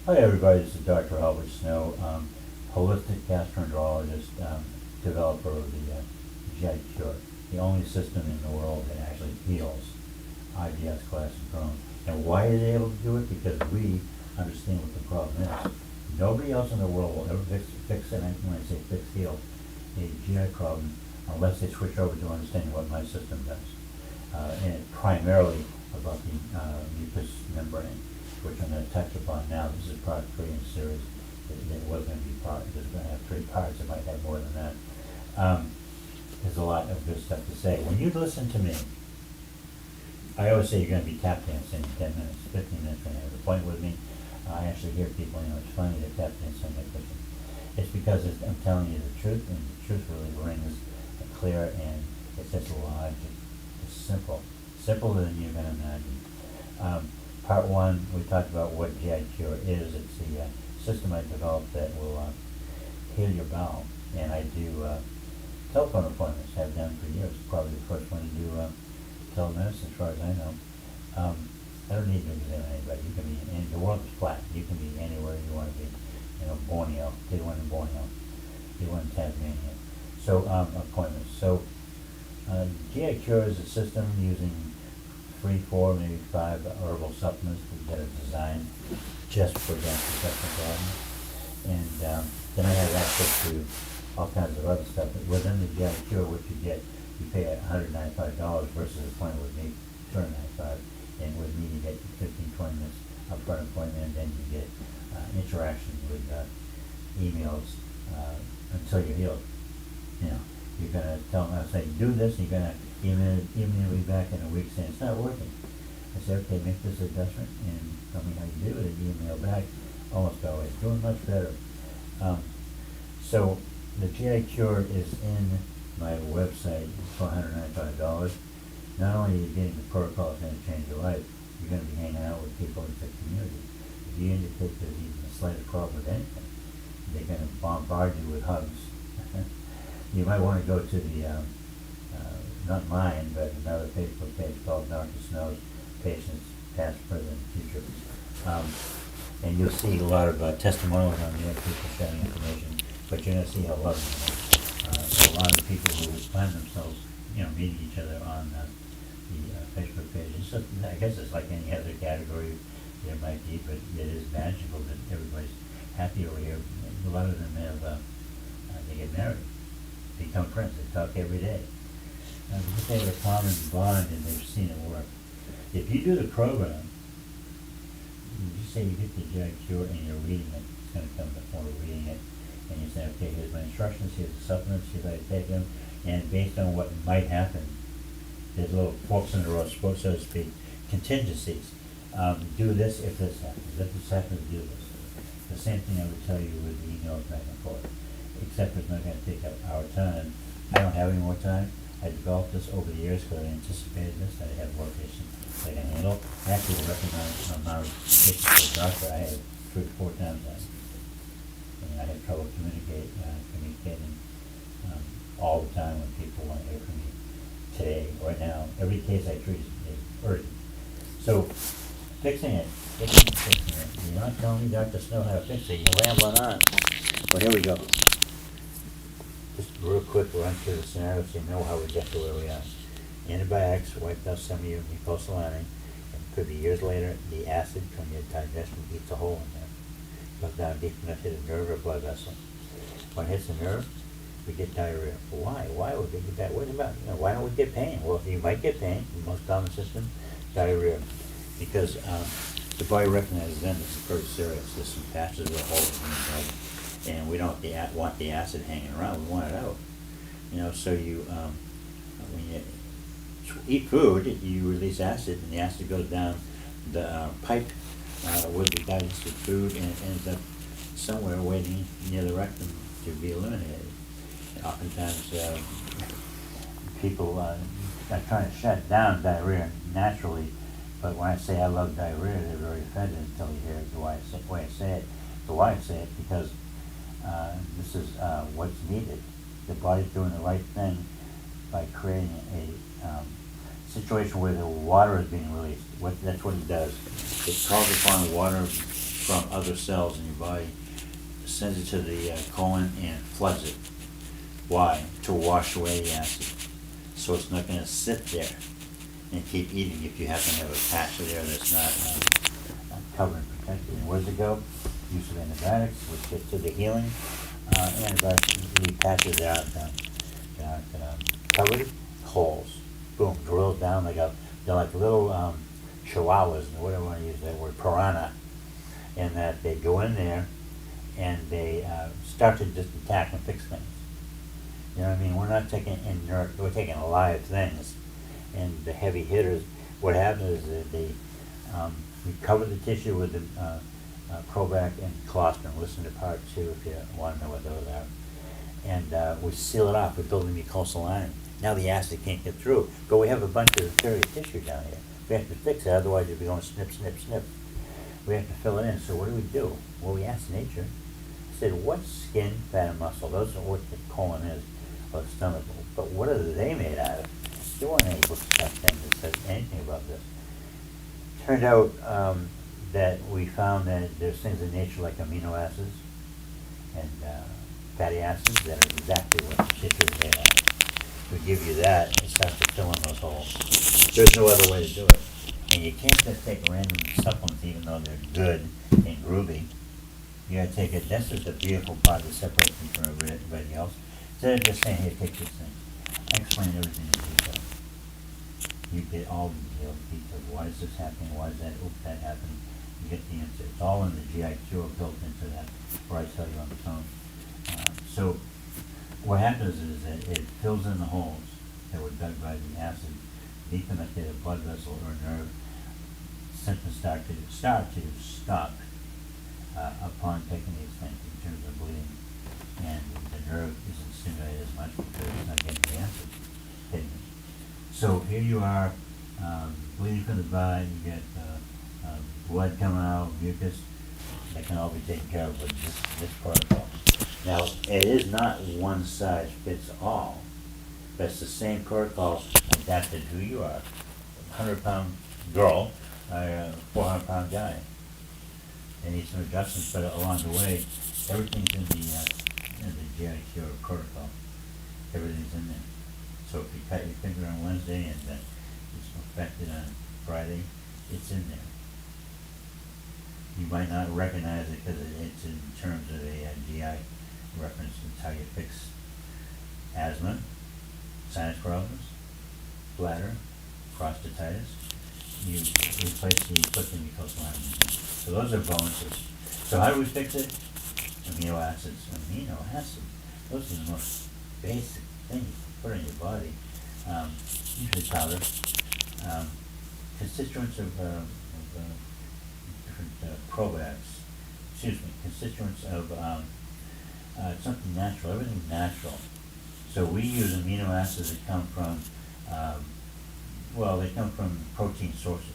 Hi everybody, this is Dr. Albert Snow, Holistic Gastroenterologist, developer of the GI Cure, the only system in the world that actually heals IBS, Colitis, and Crohn. And why are they able to do it? Because we understand what the problem is. Nobody else in the world will ever fix it, and when I say fix, heal, a GI problem unless they switch over to understanding what my system does. And it's primarily about the mucous membrane, which I'm going to touch upon now. This is part 3 in the series. It was going to be part, it's going to have 3 parts. It might have more than that. There's a lot of good stuff to say. When you listen to me, I always say you're going to be tap dancing in 10 minutes, 15 minutes when you have an appointment with me. I actually hear people, it's funny, they're tap dancing in their kitchen. It's because I'm telling you the truth, and the truth really rings clear, and it's just logic. It's simple. Simpler than you're going to imagine. Part 1, we talked about what GI Cure is. It's the system I developed that will heal your bowel. And I do telephone appointments, have done for years. Probably the first one to do telemedicine, as far as I know. I don't need to examine anybody. You can be in the world is flat. You can be anywhere you want to be. Borneo. Did one in Borneo. Did one in Tasmania. So appointments. So GI Cure is a system using 3, 4, maybe 5 herbal supplements that are designed just for gastrointestinal problems. And then I have access to all kinds of other stuff. But within the GI Cure, what you get, you pay $195 versus an appointment with me, $295. And with me, you get 15, 20 minutes upfront appointment, and then you get interaction with emails until you're healed. You're going to tell them, I say, do this, and you're going to email me back in a week saying it's not working. I say, okay, make this adjustment and tell me how you do it, and email back, almost always doing much better. So the GI Cure is in my website for $195. Not only are you getting the protocol that's going to change your life, you're going to be hanging out with people in the community. If you indicate there's even the slightest problem with anything, they're going to bombard you with hugs. You might want to go to the, not mine, but another Facebook page called Dr. Snow's Patients, Past, Present, Future. And you'll see a lot of testimonials on there, people sharing information, but you're going to see how loving they are. A lot of the people who find themselves, meeting each other on the Facebook page. So I guess it's like any other category there might be, but it is magical that everybody's happy over here. A lot of them have, they get married, become friends, they talk every day. Because they have a common bond and they've seen it work. If you do the program, you say you get the GI Cure and you're reading it, it's going to come in the form of reading it, and you say, okay, here's my instructions, here's the supplements, here's how to take them, and based on what might happen, there's little forks in the road, so to speak, contingencies. Do this if this happens. If this happens, do this. The same thing I would tell you with the emails back and forth, except it's not going to take up our time. I don't have any more time. I developed this over the years because I anticipated this. I have more patients I can handle. I actually recognize the amount of patients to the doctor. I have 3 or 4 times that. And I have trouble communicating all the time when people want to hear from me. Today, right now, every case I treat is urgent. So, fixing it. You're not telling me Dr. Snow how to fix it. You're rambling on. Well, here we go. Just real quick, run through the scenario so you know how we get to where we are. Antibiotics wiped out some of your mucosal lining, and it could be years later, the acid from your digestion eats a hole in there. Goes down deep enough to hit a nerve or blood vessel. When it hits the nerve, we get diarrhea. Why? Why would we get that? What about, why don't we get pain? Well, you might get pain, the most common system, diarrhea. Because the body recognizes then this is very serious. There's some patches or holes in the blood. And we don't want the acid hanging around. We want it out. So you, when you eat food, you release acid, and the acid goes down the pipe with the digested food, and it ends up somewhere waiting near the rectum to be eliminated. Oftentimes, people are trying to shut down diarrhea naturally, but when I say I love diarrhea, they're very offended until you hear the way I say it. The why I say it, because this is what's needed. The body's doing the right thing by creating a situation where the water is being released. That's what it does. It calls upon water from other cells in your body, sends it to the colon and floods it. Why? To wash away the acid. So it's not going to sit there and keep eating if you happen to have a patch there that's not covered and protected. And where does it go? Use of antibiotics, which gets to the healing. Antibiotics, the patches out, covered, holes. Boom, drilled down. They're like little chihuahuas, or whatever I want to use that word, piranha, in that they go in there and they start to just attack and fix things. You know what I mean? We're not taking inert, we're taking live things. And the heavy hitters, what happens is that we cover the tissue with the Provac and colostrum. Listen to part 2 if you want to know what those are. And we seal it off. We build a mucosal lining. Now the acid can't get through, but we have a bunch of inferior tissue down here. We have to fix it, otherwise you'll be going snip, snip, snip. We have to fill it in. So what do? Well, we asked nature. I said, what's skin, fat, and muscle? Those are what the colon is, or the stomach. But what are they made out of? There weren't any books back then that said anything about this. Turned out that we found that there's things in nature like amino acids and fatty acids that are exactly what the tissue is made out of. We give you that, and it starts to fill in those holes. There's no other way to do it. And you can't just take random supplements even though they're good and groovy. You gotta take it. This is the beautiful part that separates me from everybody else. Instead of just saying, hey, take this thing, I explain everything in detail. You get all the details. Why is this happening? Why is that? Oops, that happening. You get the answer. It's all in the GI cure built into that, where I tell you on the phone. So what happens is that it fills in the holes that were dug by the acid. Deep in a blood vessel or nerve, symptoms start to stop upon taking these things in terms of bleeding, and the nerve isn't stimulated as much because it's not getting the acid hitting it. So here you are, bleeding from the body, you get blood coming out, mucus. That can all be taken care of with this protocol. Now, it is not one size fits all, but it's the same protocol adapted to who you are. 100-pound girl, a 400-pound guy. They need some adjustments, but along the way, everything's in the GI cure protocol. Everything's in there. So if you cut your finger on Wednesday and it's affected on Friday, it's in there. You might not recognize it because it's in terms of a GI reference. It's how you fix asthma, sinus problems, bladder, prostatitis. You replace the mucosal lining. So those are bonuses. So how do we fix it? Amino acids. Amino acid. Those are the most basic things to put in your body. Usually powder. Constituents of different Provacs. Constituents of something natural. Everything's natural. So we use amino acids that come from, they come from protein sources.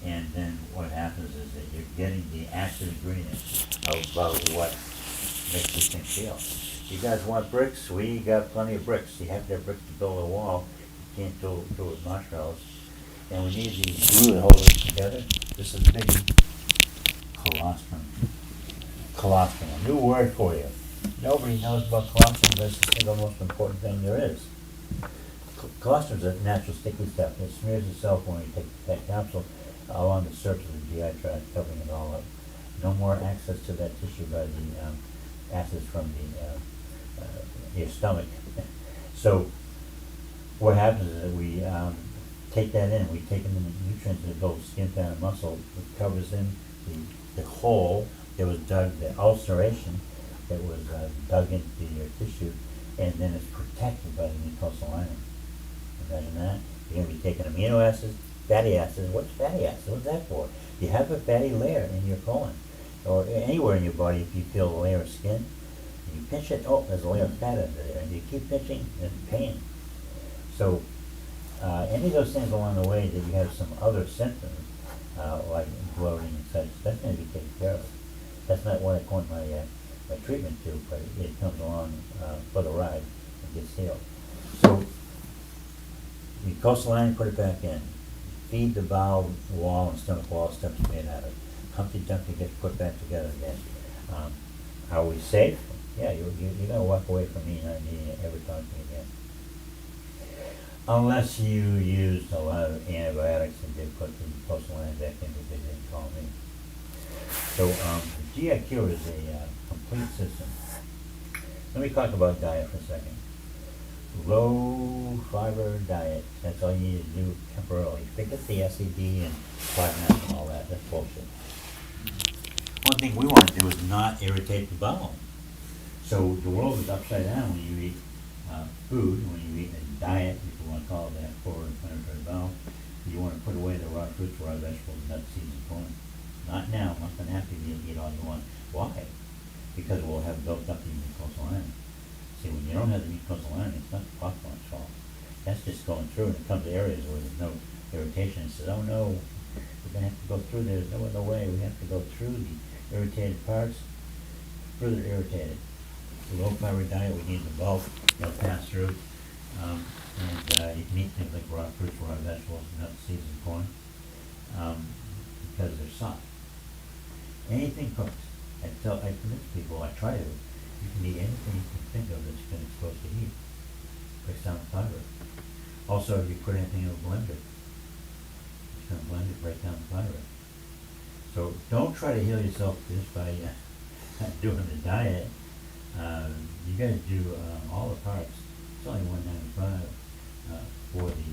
And then what happens is that you're getting the active ingredients about what makes this thing feel. You guys want bricks? We got plenty of bricks. You have to have bricks to build a wall. You can't do it with marshmallows. And we need the glue that holds it together. This is biggie. Colostrum. Colostrum. A new word for you. Nobody knows about colostrum, but it's the single most important thing there is. Colostrum is a natural sticky stuff. It smears itself when you take that capsule along the surface of the GI tract, covering it all up. No more access to that tissue by the acids from your stomach. So what happens is that we take that in. We take in the nutrients that build skin, fat, and muscle. It covers in the hole that was dug, the ulceration that was dug into your tissue, and then it's protected by the mucosal lining. Imagine that. You're going to be taking amino acids, fatty acids. What's fatty acid? What's that for? You have a fatty layer in your colon, or anywhere in your body. If you feel a layer of skin, and you pinch it, oh, there's a layer of fat under there, and you keep pinching, there's pain. So any of those things along the way that you have some other symptoms, like bloating and such, that's going to be taken care of. That's not what I point my treatment to, but it comes along for the ride and gets healed. So mucosal lining, put it back in. Feed the bowel wall and stomach wall stuff is made out of. Humpty Dumpty gets put back together again. Are we safe? Yeah, you gotta walk away from me not needing to ever talk to me again. Unless you used a lot of antibiotics and did put the post-Atlantic back in, but they didn't call me. So the GI Cure is a complete system. Let me talk about diet for a second. Low fiber diet. That's all you need to do temporarily. Forget the SED and flatness and all that. That's bullshit. One thing we want to do is not irritate the bowel. So the world is upside down when you eat food, when you eat a diet, if you want to call it that, for inflammatory bowel. You want to put away the raw fruits, raw vegetables, nuts, seeds, and corn. Not now. Not going to have to eat all you want. Why? Because we'll have built up the mucosal iron. See, when you don't have the mucosal iron, it's not the popcorn's fault. That's just going through, and it comes to areas where there's no irritation. It says, oh no, we're going to have to go through there. There's no other way. We have to go through the irritated parts, further irritated. The low fiber diet, we need the bulk, pass through. And you can eat things like raw fruits, raw vegetables, nuts, seeds, and corn, because they're soft. Anything cooked. I convince people, I try to. You can eat anything you can think of that you've been exposed to heat. Breaks down the fiber. Also, if you put anything in a blender, it's going to blend it, break down the fiber. So don't try to heal yourself just by doing the diet. You got to do all the parts. It's only $195 for the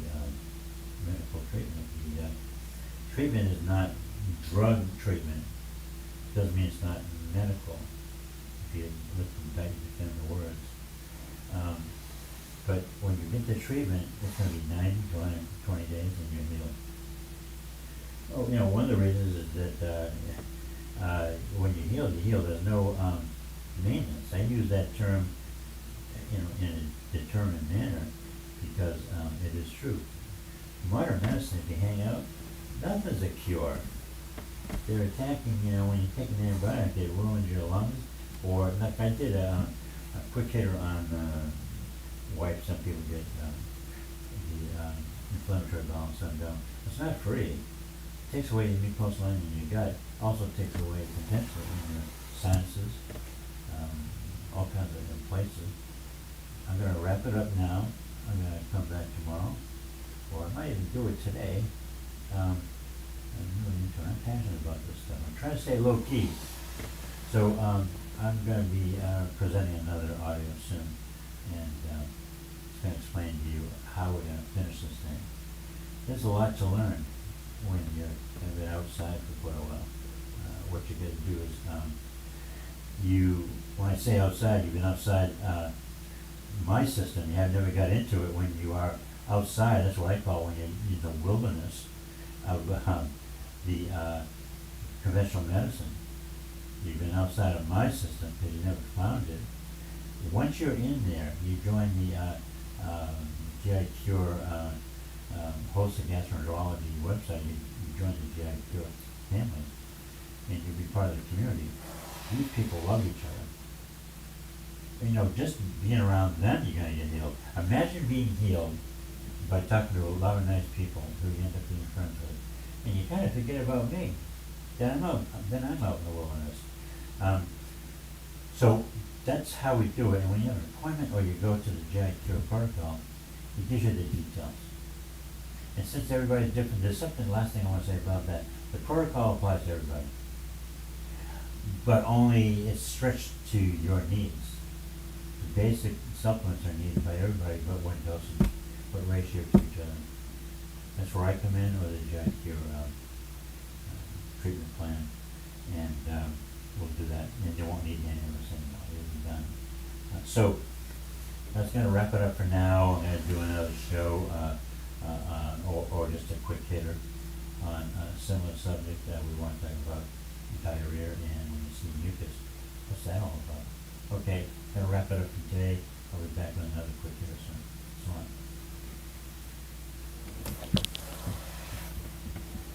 medical treatment. The treatment is not drug treatment. Doesn't mean it's not medical. If you listen back, you defend the words. But when you get the treatment, it's going to be 90 to 120 days and you're healed. Oh, one of the reasons is that when you heal, there's no maintenance. I use that term, in a determined manner because it is true. Modern medicine, if you hang out, nothing's a cure. They're attacking, when you take an antibiotic, it ruins your lungs. Or, like I did a quick hitter on why some people get the inflammatory bowel syndrome. It's not free. It takes away the mucosal lining in your gut. Also takes away potentially in your sinuses, all kinds of different places. I'm going to wrap it up now. I'm going to come back tomorrow, or I might even do it today. I'm passionate about this stuff. I'm trying to stay low key. So I'm going to be presenting another audio soon, and it's going to explain to you how we're going to finish this thing. There's a lot to learn when you're going to be outside for quite a while. What you're going to do is when I say outside, you've been outside my system. You have never got into it when you are outside. That's what I call when you're in the wilderness of the conventional medicine. You've been outside of my system because you never found it. Once you're in there, you join the GI Cure Holistic Gastroenterology website. You join the GI Cure family, and you'll be part of the community. These people love each other. Just being around them, you're going to get healed. Imagine being healed by talking to a lot of nice people who you end up being friends with. And you kind of forget about me. Then I'm out in the wilderness. So that's how we do it. And when you have an appointment or you go to the GI Cure protocol, it gives you the details. And since everybody's different, there's something, last thing I want to say about that. The protocol applies to everybody. But only it's stretched to your needs. The basic supplements are needed by everybody, but what dosage, what ratio to each other. That's where I come in, or the GI Cure treatment plan, and we'll do that. And you won't need any of us anymore. It'll be done. So that's going to wrap it up for now. I'm going to do another show, or just a quick hitter on a similar subject that we want to talk about diarrhea and when you see mucus. What's that all about? Okay, going to wrap it up for today. I'll be back with another quick hitter soon. So on.